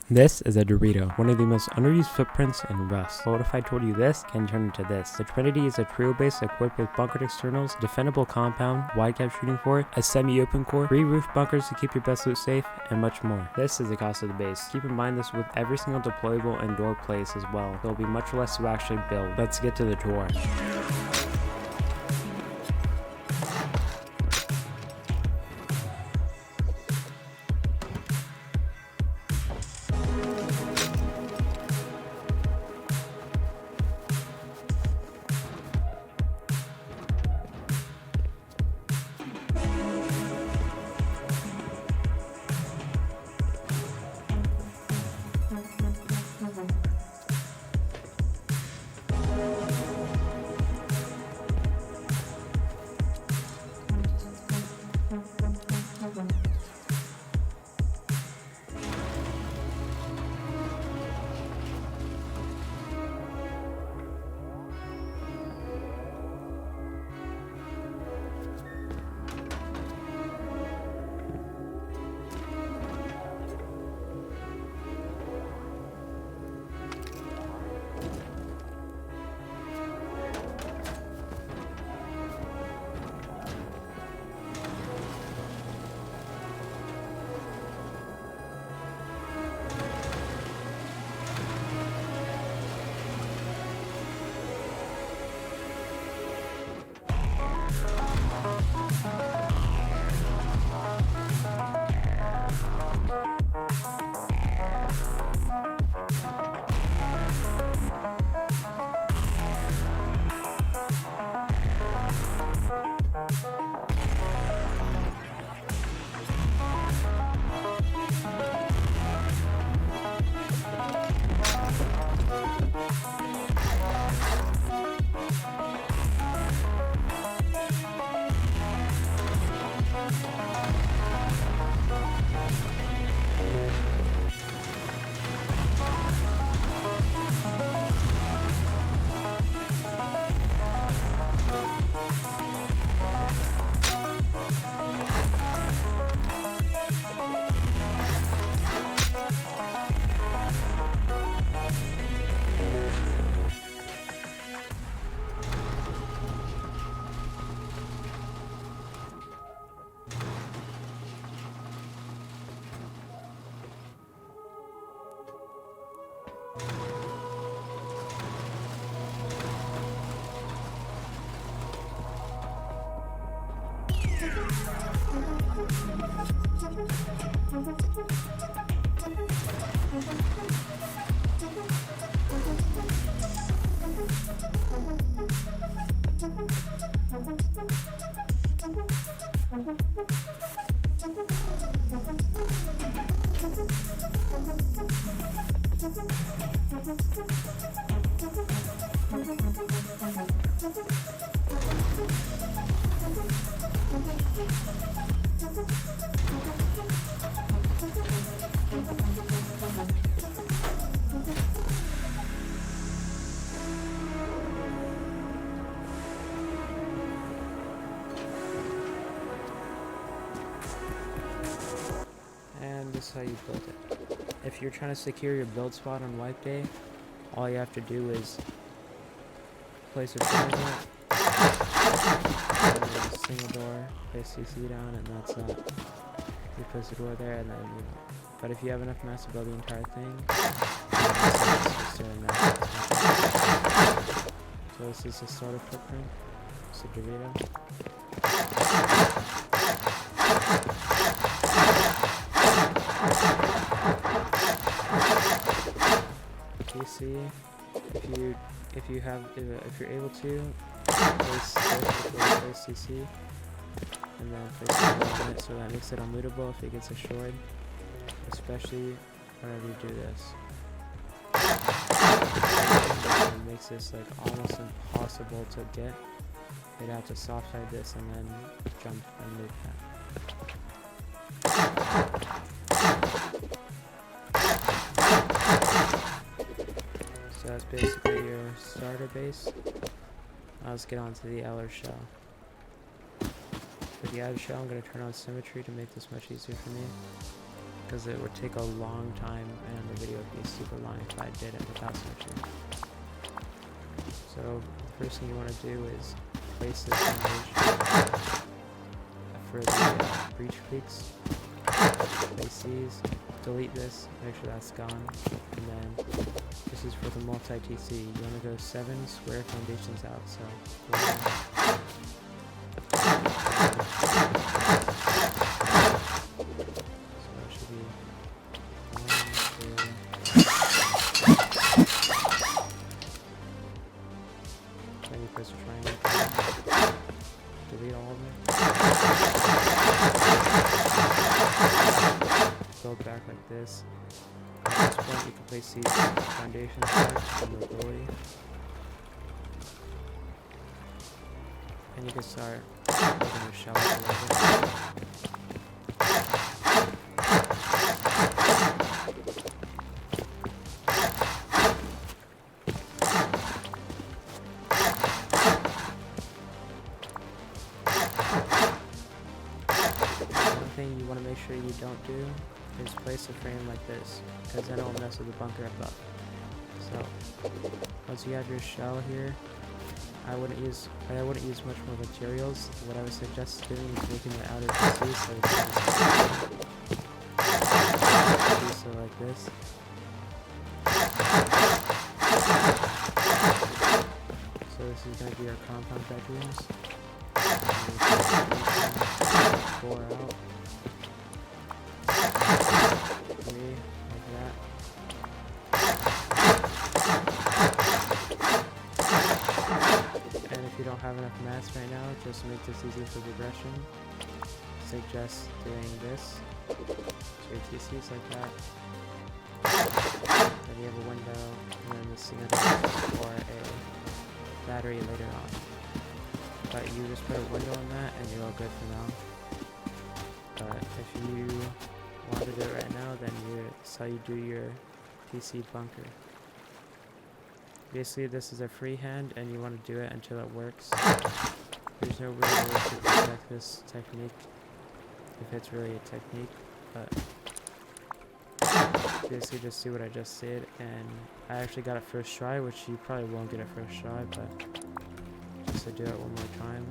This is a Dorito, one of the most underused footprints in Rust. But what if I told you this can turn into this? The Trinity is a trio base equipped with bunkered externals, defendable compound, wide cap shooting fort, a semi-open core, 3 roof bunkers to keep your best loot safe, and much more. This is the cost of the base. Keep in mind this with every single deployable indoor place as well. There will be much less to actually build. Let's get to the tour. And this is how you build it. If you're trying to secure your build spot on wipe day, all you have to do is place a door in it, and then a single door, place CC down, and that's that. You place the door there, and then but if you have enough mass to build the entire thing, so this is the starter footprint. It's a Dorito. PC, if you're able to, place CC, and then place it on it so that makes it unlootable if it gets destroyed, especially whenever you do this. It makes this like almost impossible to get. You'd have to soft side this and then jump and loot that. So that's basically your starter base. Now let's get on to the outer shell. For the outer shell, I'm going to turn on symmetry to make this much easier for me, because it would take a long time and the be super long if I did it without switching. So the first thing you want to do is place this foundation for the breach peaks. Place these, delete this, make sure that's gone, and then this is for the multi-TC. You want to go 7 square foundations out, so that should be 1, 2. Then you press triangle, delete all of it. Go back like this. At this point, you can place these foundations back on mobility. And you can start building your shell a little bit. One thing you want to make sure you don't do is place a frame like this, because then it'll mess with the bunker above. So once you have your shell here, I wouldn't use much more materials. What I would suggest doing is making the outer TC so it's so like this. So this is going to be our compound bedrooms. 4 out. 3, like that. And if you don't have enough mats right now, just to make this easy for progression, suggest doing this. So your TCs like that. Then you have a window, and then this thing for a battery later on. But you just put a window on that, and you're all good for now. But if you want to do it right now, then that's how you do your TC bunker. Basically, this is a freehand, and you want to do it until it works. There's no real way to perfect this technique, if it's really a technique, but basically just do what I just did, and I actually got it first try, which you probably won't get it first try, but just to do it one more time.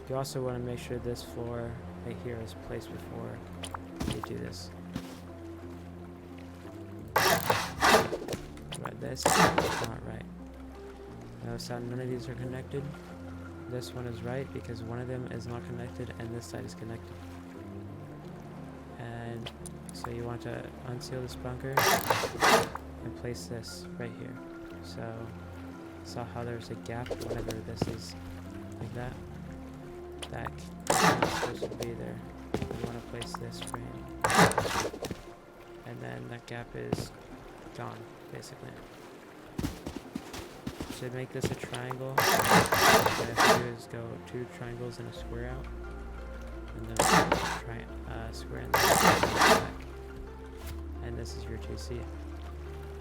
You also want to make sure this floor right here is placed before you do this. Right, this is not right. Notice how none of these are connected. This one is right because one of them is not connected and this side is connected. And so you want to unseal this bunker and place this right here. So saw how there's a gap whenever this is like that. That is supposed to be there. You want to place this frame, and then that gap is gone, basically. To make this a triangle, what you have to do is go 2 triangles and a square out, and then square in the back. And this is your TC.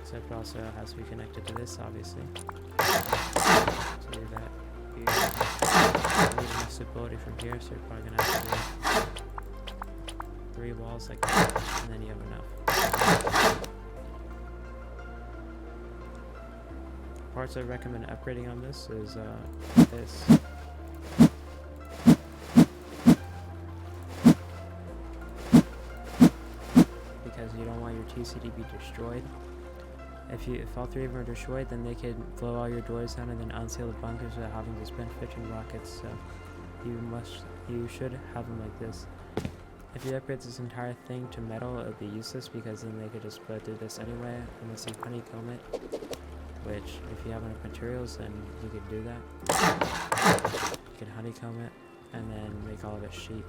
Except it also has to be connected to this, obviously. To do that, you need enough stability from here, so you're probably gonna have to do 3 walls like that, and then you have enough. Parts I recommend upgrading on this is this. Because you don't want your TC to be destroyed. If all 3 of them are destroyed, then they could blow all your doors down and then unseal the bunkers without having to spend fishing rockets. So you should have them like this. If you upgrade this entire thing to metal, it would be useless because then they could just blow through this anyway unless you honeycomb it. Which, if you have enough materials, then you could do that. You could honeycomb it and then make all of it sheet.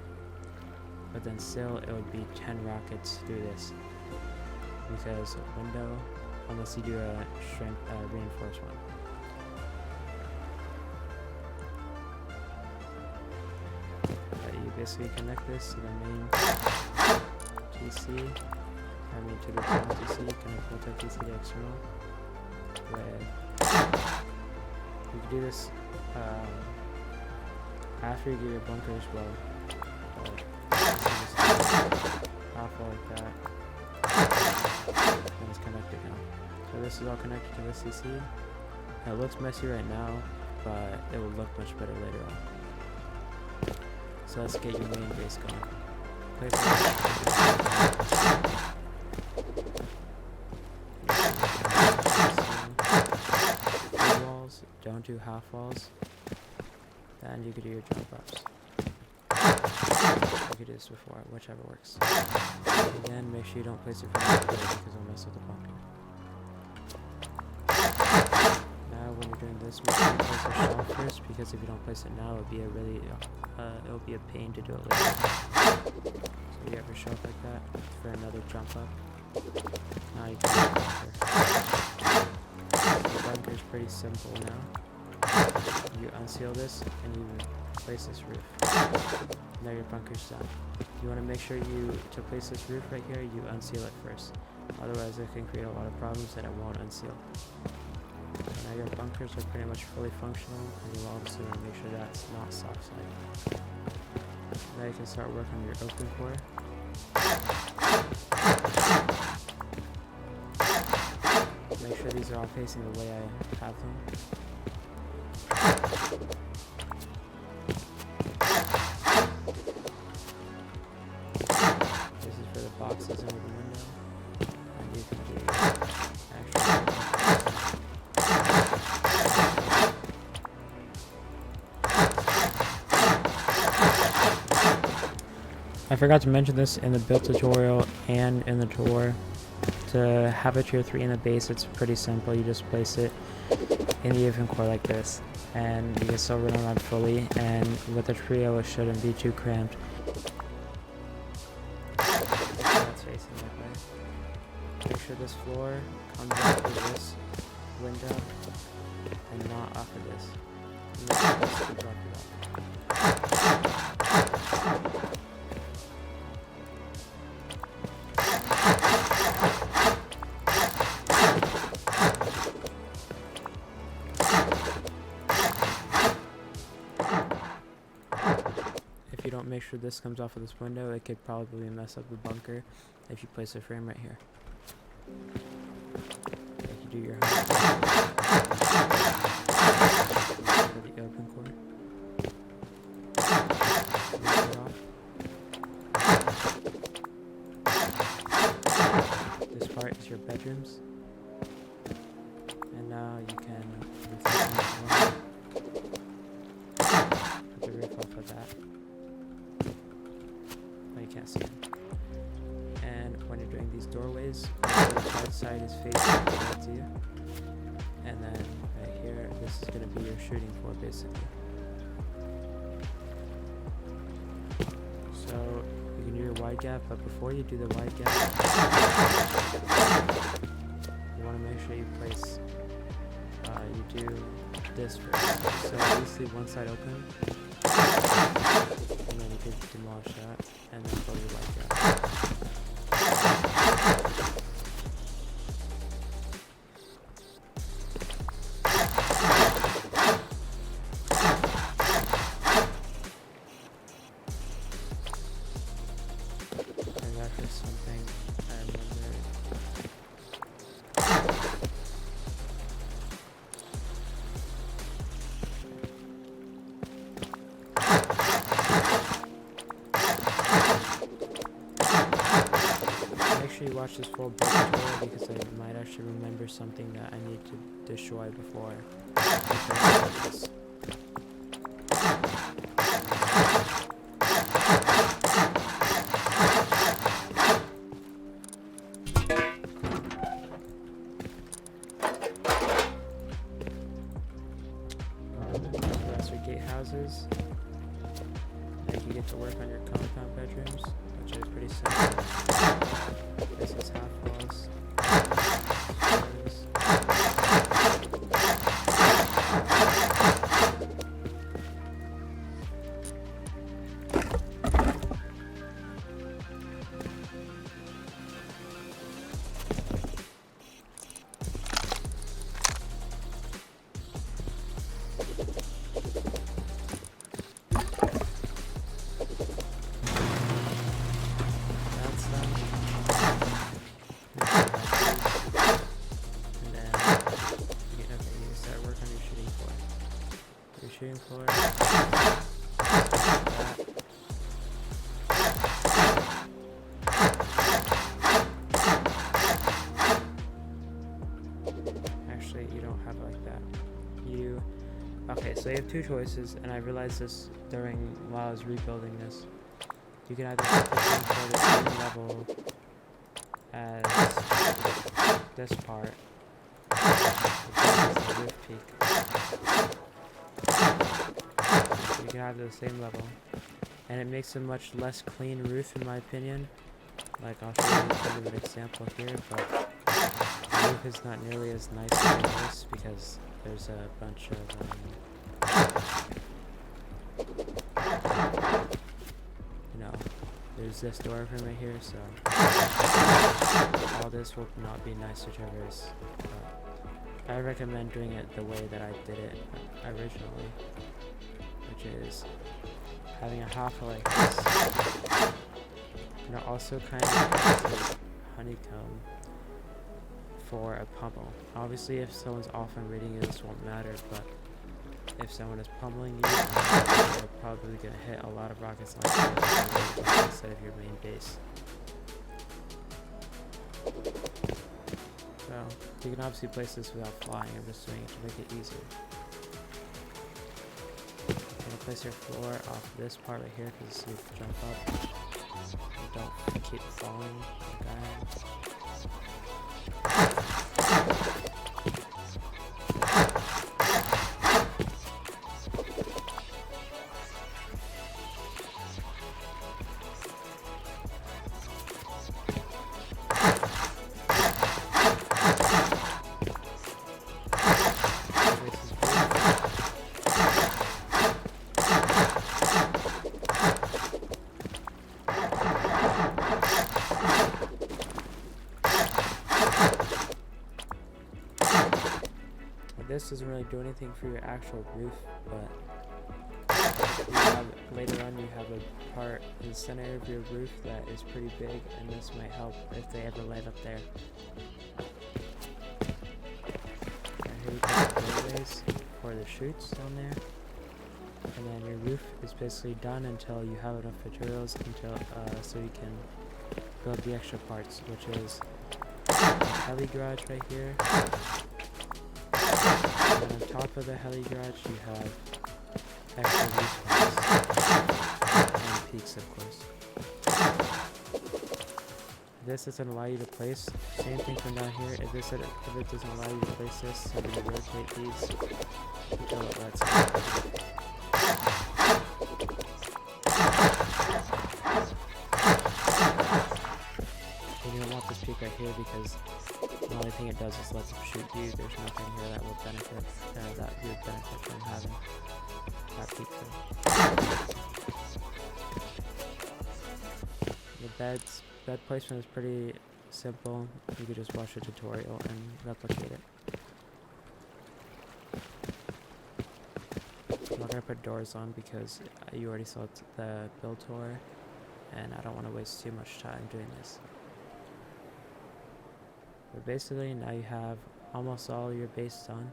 But then still, it would be 10 rockets through this because window. Unless you do a reinforced one. But you basically connect this to the main TC, to the external TC, connect multi-TC to external. You can do this after you get your bunker as well. go like that. And it's connected now. So this is all connected to the CC. It looks messy right now, but it will look much better later on. So let's get your main base going. Place full walls, don't do half walls. Then you could do your jump ups. You could do this before, whichever works. Again, make sure you don't place it from the because it'll mess with the bunker. Now when you're doing this, make sure you place a shelf first, because if you don't place it now, it'll be a pain to do it later. So you have your shelf like that for another jump up. Now you can do the bunker. The bunker is pretty simple now. You unseal this and you place this roof. Now your bunker's done. You want to make sure to place this roof right here, you unseal it first. Otherwise it can create a lot of problems that it won't unseal. Now your bunkers are pretty much fully functional, and you obviously want to make sure that's not soft side. Now you can start working on your open core. Make sure these are all facing the way I have them. This is for the boxes under the window. And you can do I forgot to mention this in the build tutorial and in the tour. To have a tier 3 in the base, it's pretty simple. You just place it in the open core like this, and you can still run around fully, and with a trio it shouldn't be too cramped. That's facing that way. Make sure this floor comes off of this window and not off of this. If you don't make sure this comes off of this window, it could probably mess up the bunker if you place a frame right here. Like you do your for the open core. This part is your bedrooms. And now you can put the roof off of that. You can't see them. And when you're doing these doorways, the right side is facing towards you, and then right here, this is going to be your shooting floor basically. So you can do your wide gap, but before you do the wide gap, you want to make sure you place, you do this first. So you leave one side open, and then you could demolish that, and then throw your wide gap. And that's just something I remember. Make sure you watch this full build tutorial, because I might actually remember something that I need to destroy before. That's your gate houses. Then you get to work on your compound bedrooms, which is pretty simple. This is half walls. That's done. two choices, and I realized this while I was rebuilding this. You can either put this in for the same level as this part, which is the roof peak. You can have the same level, and it makes a much less clean roof in my opinion. Like, I'll show you kind of an example here, but the roof is not nearly as nice as this because there's a bunch of there's this door frame right here, so all this will not be nice to traverse. I recommend doing it the way that I did it originally, which is having a half like this, and also kind of a honeycomb for a pummel. Obviously, if someone's often reading you, this won't matter, but if someone is pummeling you, they're probably going to hit a lot of rockets like this instead of your main base. So, you can obviously place this without flying. I'm just doing it to make it easier. You're going to place your floor off this part right here because you jump up. You don't keep falling like I am. This doesn't really do anything for your actual roof, but later on you have a part in the center of your roof that is pretty big, and this might help if they ever land up there. And here you put the doorways for the chutes on there, and then your roof is basically done until you have enough materials so you can build the extra parts, which is a heli garage right here. And on top of the heli garage, you have extra roof points and peaks, of course. This doesn't allow you to place. Same thing from down here. If it doesn't allow you to place this, I'm going to rotate these until it lets me. And you don't want this peak right here because the only thing it does is let them shoot you. There's nothing here that will benefit, that you would benefit from having that peak there. The bed placement is pretty simple. You could just watch a tutorial and replicate it. I'm not going to put doors on because you already saw the build tour, and I don't want to waste too much time doing this. But basically, now you have almost all your base done.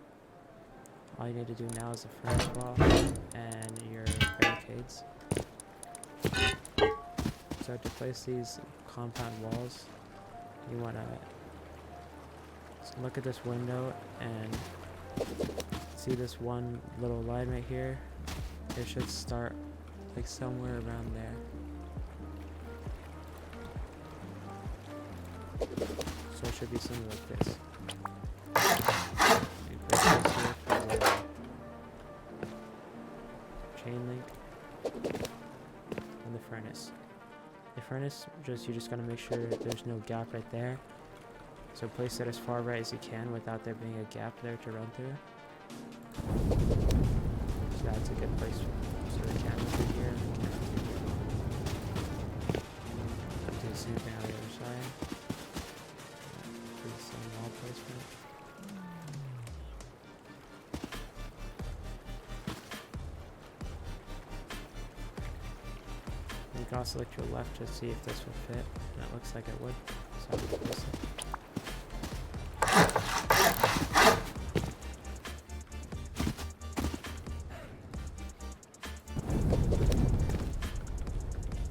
All you need to do now is the furnace wall and your barricades. So to place these compound walls, you want to look at this window and see this one little line right here. It should start like somewhere around there. So it should be something like this. You place this here for the chain link and the furnace. The furnace, you just gotta make sure there's no gap right there. So place it as far right as you can without there being a gap there to run through. So that's a good place for the camera through here. Do the same thing on the other side. Do the same wall placement. You can also look to the left to see if this will fit, and it looks like it would, so I'll place it.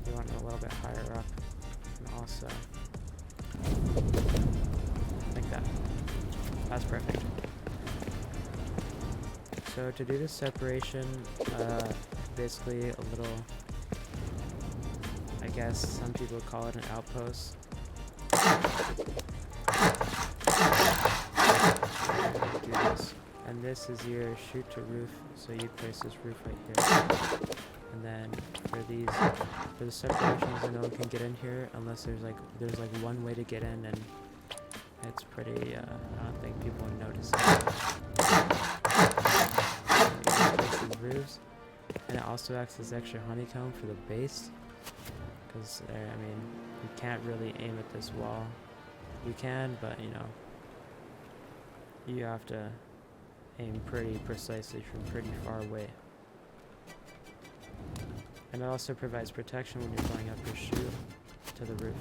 You want it a little bit higher up, and also like that. That's perfect. So So to do the separation, basically a little, I guess some people call it an outpost. Do this. And this is your chute to roof, so you place this roof right here. And then for the separations, no one can get in here unless there's like one way to get in, and it's pretty, I don't think people would notice it. These roofs, and it also acts as extra honeycomb for the base, because I mean, you can't really aim at this wall. You can, but you know, you have to aim pretty precisely from pretty far away. And it also provides protection when you're going up your chute to the roof.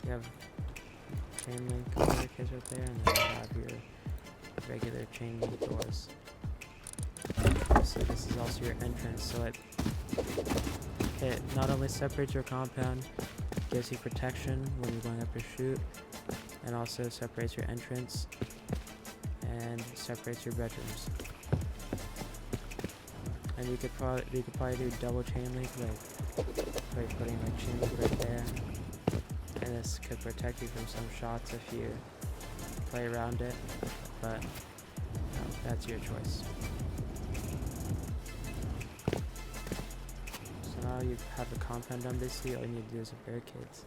You have chain link barricades right there, and then you have your regular chain link doors. So this is also your entrance, so it not only separates your compound, gives you protection when you're going up your chute, and also separates your entrance and separates your bedrooms. And you could probably do double chain link, like by putting like chain link right there, and this could protect you from some shots if you play around it, but you know, that's your choice. So now you have the compound done. Basically all you need to do is the barricades.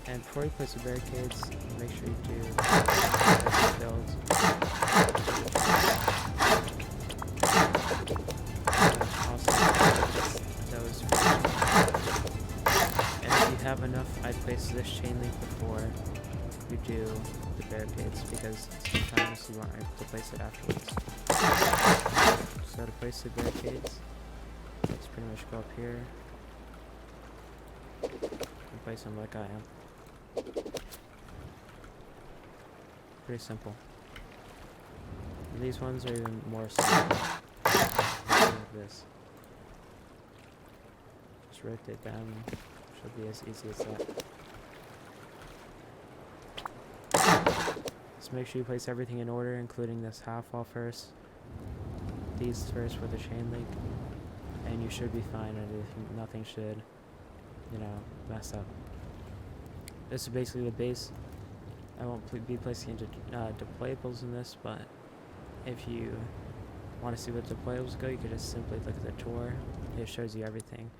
And before you place the barricades, make sure you do builds. Also, those. And if you have enough, I place this chain link before you do the barricades, because sometimes you aren't able to place it afterwards. So to place the barricades, let's pretty much go up here and place them like I am. Pretty simple. And these ones are even more simple. Like this. Just rotate them. Should be as easy as that. Just make sure you place everything in order, including this half wall first. These first with the chain link, and you should be fine, and nothing should, you know, mess up. This is basically the base. I won't be placing into deployables in this, but if you want to see what deployables go, you could just simply look at the tour. It shows you everything.